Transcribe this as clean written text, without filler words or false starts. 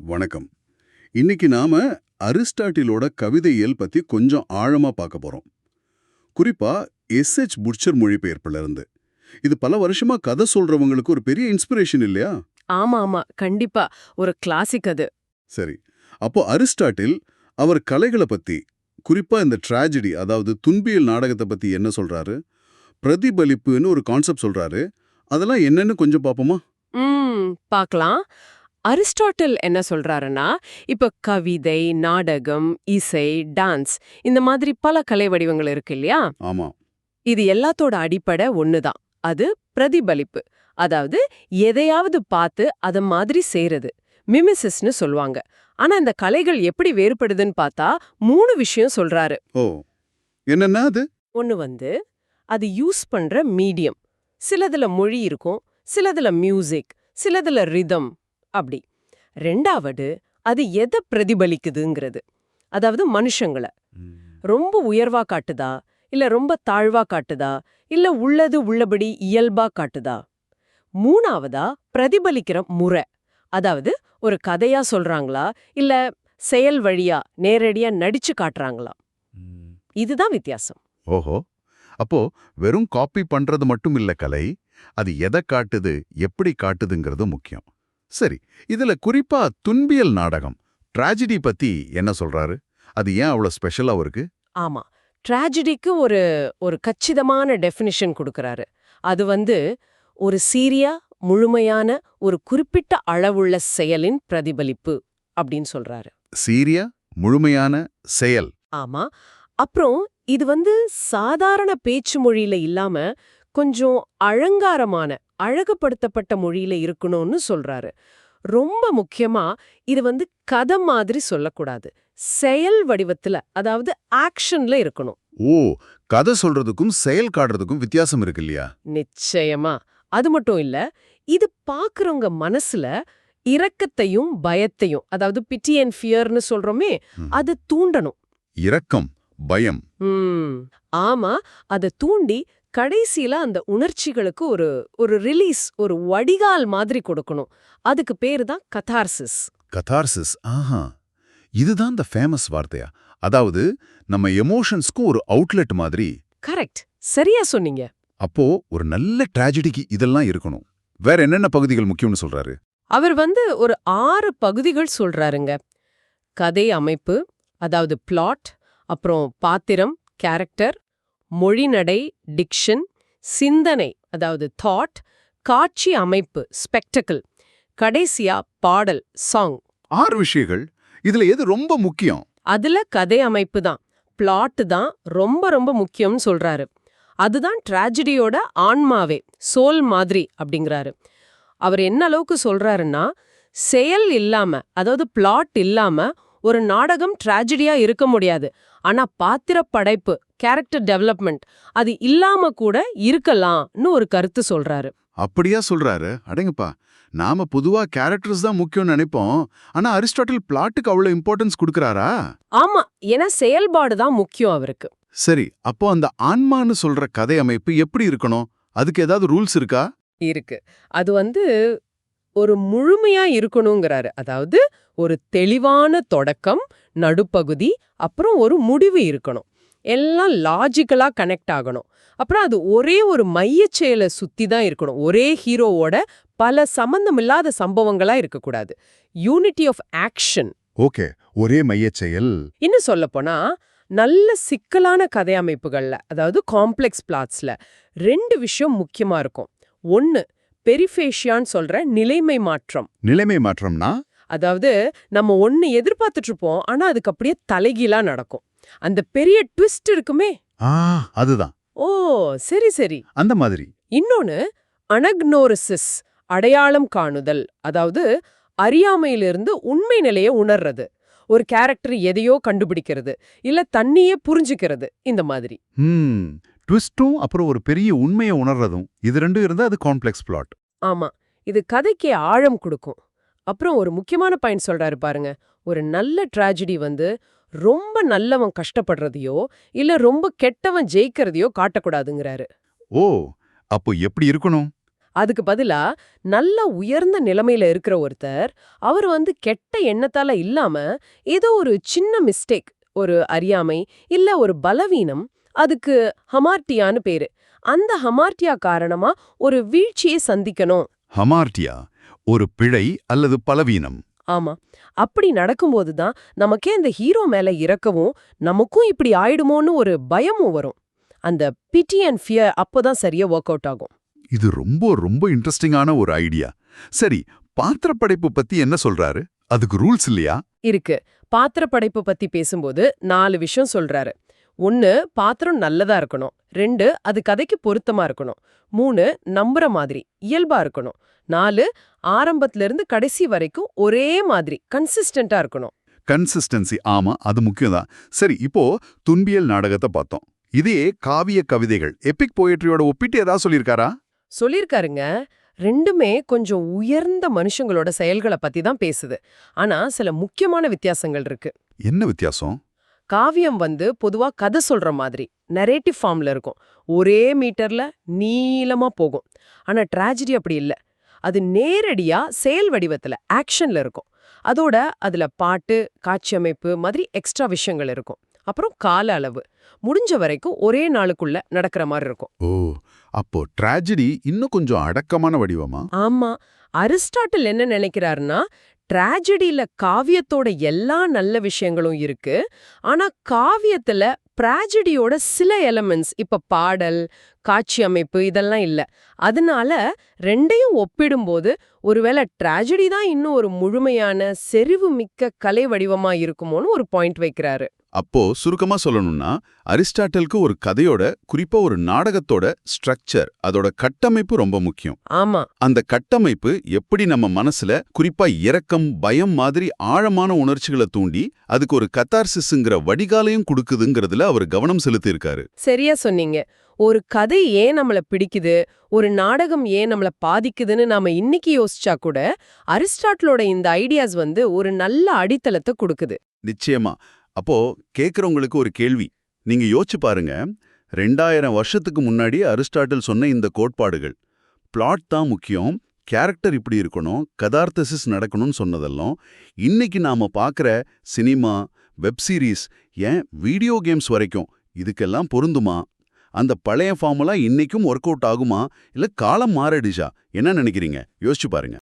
வணக்கம். இன்னைக்கு நாம அரிஸ்டாட்டிலோட கவிதையியல் பத்தி கொஞ்சம் ஆழமா பார்க்க போறோம். குறிப்பா எஸ்.எச். புட்சர் மொழிபெயர்ப்புல இருந்து. இது பல வருஷமா கதை சொல்றவங்களுக்கு ஒரு பெரிய இன்ஸ்பிரேஷன் இல்லையா? ஆமா ஆமா கண்டிப்பா. ஒரு கிளாசிக் அது. சரி. அப்போ அரிஸ்டாட்டில் அவர் கலைகளை பத்தி, குறிப்பா இந்த ட்ராஜடி அதாவது துன்பியல் நாடகத்தை பத்தி என்ன சொல்றாரு? பிரதிபலிப்புன்னு ஒரு கான்செப்ட் சொல்றாரு. அதெல்லாம் என்னன்னு கொஞ்சம் பாப்போமா? பார்க்கலாம். அரிஸ்டாட்டில் என்ன சொல்றாருன்னா, இப்ப கவிதை, நாடகம், இசை, டான்ஸ் இந்த மாதிரி பல கலை வடிவங்கள் இருக்கு இல்லையா? ஆமா. இது எல்லாத்தோட அடிப்படை ஒண்ணுதான். அது பிரதிபலிப்பு. அதாவது எதையாவது பார்த்து அத மாதிரி செய்றது. மிமிசிஸ்னு சொல்லுவாங்க. ஆனா இந்த கலைகள் எப்படி வேறுபடுதுன்னு பார்த்தா 3 விஷயம் சொல்றாரு. ஓ, என்னன்னா அது? ஒன்னு அது யூஸ் பண்ற மீடியம். சிலதுல மொழி இருக்கும், சிலதுல மியூசிக், சிலதுல ரிதம் அப்படி. 2வது அது எதை பிரதிபலிக்குதுங்கிறது. அதாவது மனுஷங்கள ரொம்ப உயர்வா காட்டுதா, இல்ல ரொம்ப தாழ்வா காட்டுதா, இல்ல உள்ளது உள்ளபடி இயல்பா காட்டுதா. 3வதா பிரதிபலிக்கிற முறை. அதாவது ஒரு கதையா சொல்றாங்களா, இல்ல செயல் வழியா நேரடியா நடிச்சு காட்டுறாங்களா. இதுதான் வித்தியாசம். ஓஹோ. அப்போ வெறும் காப்பி பண்றது மட்டும் இல்ல கலை, அது எதை காட்டுது, எப்படி காட்டுதுங்கிறது முக்கியம். சரி, இதுல குறிப்பா துன்பியல் நாடகம், ட்ராஜடி பத்தி என்ன சொல்றாரு? அது ஏன் அவ்வளவு ஸ்பெஷலா இருக்கு? ஆமா, ட்ராஜடிக்கு ஒரு ஒரு கச்சிதமான டெஃபினிஷன் கொடுக்கறாரு. அது ஒரு சீரியா முழுமையான ஒரு குறிப்பிட்ட அளவுள்ள செயலின் பிரதிபலிப்பு அப்படின்னு சொல்றாரு. சீரிய முழுமையான செயல். ஆமா. அப்புறம் இது சாதாரண பேச்சு மொழியில இல்லாம கொஞ்சம் அலங்காரமான அழகுபடுத்தப்பட்ட மொழியில இருக்கணும்னு சொல்றாரு. ரொம்ப முக்கியமா இது கதை மாதிரி சொல்லக்கூடாது. செயல் வடிவத்துல, அதாவது ஆக்ஷன்ல இருக்கணும். ஓ, கதை சொல்றதுக்கும் செயல் காட்டுறதுக்கும் வித்தியாசம் இருக்கு இல்லையா? நிச்சயமா. அது மட்டும் இல்ல, இது பாக்குறவங்க மனசுல இரக்கத்தையும் பயத்தையும், அதாவது பிட்டி அண்ட் ஃபியர்னு சொல்றோமே, அது தூண்டணும். இரக்கம், பயம். ஆமா, அத தூண்டி கடைசியில அந்த உணர்ச்சிகளுக்கு ஒரு ஒரு ரிலீஸ், ஒரு வடிகால் மாதிரி கொடுக்கணும். அதுக்கு பேரு தான் கதார்சிஸ். கதார்சிஸ். ஆஹா, இதுதான் இந்த ஃபேமஸ் வார்த்தையா? அதாவது நம்ம எமோஷன்ஸ்க்கு ஒரு அவுட்லெட் மாதிரி. கரெக்ட், சரியா சொன்னீங்க. அப்போ ஒரு நல்ல ட்ராஜடிக்கு இதெல்லாம் இருக்கணும். வேற என்னென்ன பகுதிகள் முக்கியம்னு சொல்றாரு? அவர் ஒரு 6 பகுதிகள் சொல்றாருங்க. கதை அமைப்பு, அதாவது பிளாட், அப்புறம் பாத்திரம், கேரக்டர், மொழிநடை, டிக்ஷன், சிந்தனை, அதாவது தாட், காட்சி அமைப்பு, ஸ்பெக்டக்கிள், கடைசியா பாடல், சாங். 6 விஷயங்கள். இதுல எது ரொம்ப முக்கியம்? அதுல கதை அமைப்பு தான், பிளாட் தான் ரொம்ப ரொம்ப முக்கியம்னு சொல்றாரு. அதுதான் ட்ராஜடியோட ஆன்மாவே, சோல் மாதிரி அப்படிங்கிறாரு. அவர் என்ன அளவுக்கு சொல்றாருன்னா, செயல் இல்லாம, அதாவது பிளாட் இல்லாம ஒரு நாடகம் ட்ராஜடியா இருக்க முடியாது. ஆனா பாத்திர படைப்பு, கேரக்டர் டெவலப்மெண்ட் அது இல்லாம கூட இருக்கலாம்னு ஒரு கருத்து சொல்றாரு. அப்படியா சொல்றாரு? அடங்கப்பா. நாம பொதுவா கேரக்டர்ஸ் தான் முக்கியம்னு நினைப்போம். ஆனா அரிஸ்டாட்டில் பிளாட்டுக்கு அவ்வளவு இம்பார்ட்டன்ஸ் கொடுக்கறாரா? ஆமா, ஏன்னா செயல்பாடு தான் முக்கியம் அவருக்கு. சரி, அப்போ அந்த ஆன்மான்னு சொல்ற கதை அமைப்பு எப்படி இருக்கணும்? அதுக்கு ஏதாவது ரூல்ஸ் இருக்கா? இருக்கு. அது ஒரு முழுமையா இருக்கணுங்கிறாரு. அதாவது ஒரு தெளிவான தொடக்கம், நடுப்பகுதி, அப்புறம் ஒரு முடிவு இருக்கணும். எல்லாம் லாஜிக்கலா கனெக்ட் ஆகணும். அப்புறம் அது ஒரே ஒரு மையச் செயலை சுத்தி தான் இருக்கணும். ஒரே ஹீரோவோட பல சம்பந்தமில்லாத சம்பவங்களா இருக்கக்கூடாது. Unity of action. ஓகே, ஒரே மையச் செயல். இன்னும் சொல்லப்போனா, நல்ல சிக்கலான கதை அமைப்புகள்ல, அதாவது காம்ப்ளெக்ஸ் பிளாட்ஸ்ல 2 விஷயம் முக்கியமா இருக்கும். 1 பெரிஃபேஷியான்னு சொல்ற நிலைமை மாற்றம். நிலைமை மாற்றம்னா? அதாவது நம்ம ஒன்னு எதிர்பார்த்துட்டு இருப்போம், ஆனா அதுக்கு அப்படியே தலைகீழா நடக்கும். அந்த பெரிய ட்விஸ்ட் இருக்குமே. அதுதான். ஓ, சரி சரி. அந்த மாதிரி. இன்னொன்னு அனக்னோரிசிஸ், அடையாளம் காணுதல். அதாவது அறியாமையிலிருந்து உண்மை நிலையை உணர்றது. ஒரு கேரக்டர் எதையோ கண்டுபிடிக்கிறது, இல்ல தன்னையே புரிஞ்சுக்கிறது, இந்த மாதிரி. ட்விஸ்டும் அப்புறம் ஒரு பெரிய உண்மையை உணர்றதும், இது ரெண்டும் இருந்தா அது காம்ப்ளெக்ஸ் பிளாட். ஆமா, இது கதைக்கு ஆழம் கொடுக்கும். அப்புறம் ஒரு முக்கியமான பாயிண்ட் சொல்றாரு பாருங்க. ஒரு நல்ல ட்ராஜடி ரொம்ப நல்லவன் கஷ்டப்படுறதையோ, இல்ல ரொம்ப கெட்டவன் ஜெயிக்கிறதையோ காட்டக்கூடாதுங்கிறாரு. ஓ, அப்போ எப்படி இருக்கணும்? அதுக்கு பதிலா நல்ல உயர்ந்த நிலைமையில இருக்கிற ஒருத்தர் அவர் கெட்ட எண்ணத்தால இல்லாம ஏதோ ஒரு சின்ன மிஸ்டேக், ஒரு அறியாமை இல்ல ஒரு பலவீனம், அதுக்கு ஹமார்ட்டியான்னு பேரு, அந்த ஹமார்ட்டியா காரணமா ஒரு வீழ்ச்சியை சந்திக்கணும். ஹமார்ட்டியா ஒரு பிழை அல்லது பலவீனம். ஆமா, அப்படி நடக்கும்போது தான் நமக்கே அந்த ஹீரோ மேல இரக்கவும் நமக்கும் இப்படி ஆயிடுமோன்னு ஒரு பயமும் வரும். அந்த பிட்டி அண்ட் ஃபியர் அப்போதான் சரியா ஒர்க் அவுட் ஆகும். இது ரொம்ப ரொம்ப இன்ட்ரெஸ்டிங்கான ஒரு ஐடியா. சரி, பாத்திரப்படைப்பு பத்தி என்ன சொல்றாரு? அதுக்கு ரூல்ஸ் இல்லையா? இருக்கு. பாத்திர படைப்பு பத்தி பேசும்போது 4 விஷயம் சொல்றாரு. 1, பாத்திரம் நல்லதா இருக்கணும். 2, அது கதைக்கு பொருத்தமா இருக்கணும். 3, நம்புற மாதிரி இயல்பா இருக்கணும். 4, ஆரம்பத்துல இருந்து கடைசி வரைக்கும் ஒரே மாதிரி கன்சிஸ்டன்டா இருக்கணும். கன்சிஸ்டன்சி, ஆமா, அது முக்கியம் தான். சரி, இப்போ துன்பியல் நாடகத்தை பார்த்தோம். இதே காவிய கவிதைகள், எபிக் போயட்ரியோட ஒப்பிட்டு ஏதாவது சொல்லியிருக்காரா? சொல்லிருக்காருங்க. ரெண்டுமே கொஞ்சம் உயர்ந்த மனுஷங்களோட செயல்களை பத்தி தான் பேசுது. ஆனா சில முக்கியமான வித்தியாசங்கள் இருக்கு. என்ன வித்தியாசம்? காவியம் பொதுவா கதை சொல்ற மாதிரி நரேட்டிவ் ஃபார்ம்ல இருக்கும். ஒரே மீட்டர்ல நீளமா போகும். ஆனா ட்ராஜடி அப்படி இல்ல. அது நேரடியா செயல் வடிவத்துல ஆக்ஷன்ல இருக்கும். அதோட அதுல பாட்டு, காட்சி அமைப்பு மாதிரி எக்ஸ்ட்ரா விஷயங்கள் இருக்கும். அப்புறம் கால அளவு முடிஞ்ச வரைக்கும் ஒரே நாளுக்குள்ள நடக்கிற மாதிரி இருக்கும். ஓ, அப்போ ட்ராஜடி இன்னும் கொஞ்சம் அடக்கமான வடிவமா? ஆமா, அரிஸ்டாட்டில் என்ன நினைக்கிறாருன்னா, ட்ராஜடியில காவியத்தோட எல்லா நல்ல விஷயங்களும் இருக்கு. ஆனா காவியத்துல ட்ராஜடியோட சில எலிமெண்ட்ஸ், இப்ப பாடல், காட்சி அமைப்பு இதெல்லாம் இல்ல. அதனால ரெண்டையும் ஒப்பிடும்போது ஒருவேளை ட்ராஜடி தான் இன்னும் ஒரு முழுமையான செறிவு மிக்க கலை வடிவமா இருக்குமோன்னு ஒரு பாயிண்ட் வைக்கிறாரு. அப்போ சுருக்கமா சொல்லணும்னா, அரிஸ்டாட்டிலுக்கு ஒரு கதையோட, குறிப்பா ஒரு நாடகத்தோட ஸ்ட்ரக்சர், அதோட கட்டமைப்பு ரொம்ப முக்கியம். ஆமா, அந்த கட்டமைப்பு எப்படி நம்ம மனசுல குறிப்பா இரக்கம், பயம் மாதிரி ஆழமான உணர்ச்சிகளை தூண்டி அதுக்கு ஒரு கத்தார்சிஸ்ங்கிற வடிகாலையும் கொடுக்குதுங்கிறதுல அவர் கவனம் செலுத்தியிருக்காரு. சரியா சொன்னீங்க. ஒரு கதை ஏன் நம்மள பிடிக்குது, ஒரு நாடகம் ஏன் நம்மள பாதிக்குதுன்னு நாம இன்னைக்கு யோசிச்சா கூட அரிஸ்டாட்டிலோட இந்த ஐடியாஸ் ஒரு நல்ல அடித்தளத்தை கொடுக்குது. நிச்சயமா. அப்போ கேட்கறவங்களுக்கு ஒரு கேள்வி. நீங்க யோசிச்சு பாருங்க, 2000 வருஷத்துக்கு முன்னாடி அரிஸ்டாட்டில் சொன்ன இந்த கோட்பாடுகள், பிளாட் தான் முக்கியம், கேரக்டர் இப்படி இருக்கணும், கதார்த்தசிஸ் நடக்கணும்னு சொன்னதெல்லாம் இன்னைக்கு நாம பார்க்குற சினிமா, வெப் சீரிஸ், ஏன் வீடியோ கேம்ஸ் வரைக்கும் இதுக்கெல்லாம் பொருந்துமா? அந்த பழைய ஃபார்முலா இன்னைக்கும் ஒர்க் அவுட் ஆகுமா? இல்ல காலம் மாறிடுச்சா? என்ன நினைக்கிறீங்க? யோசிச்சு பாருங்க.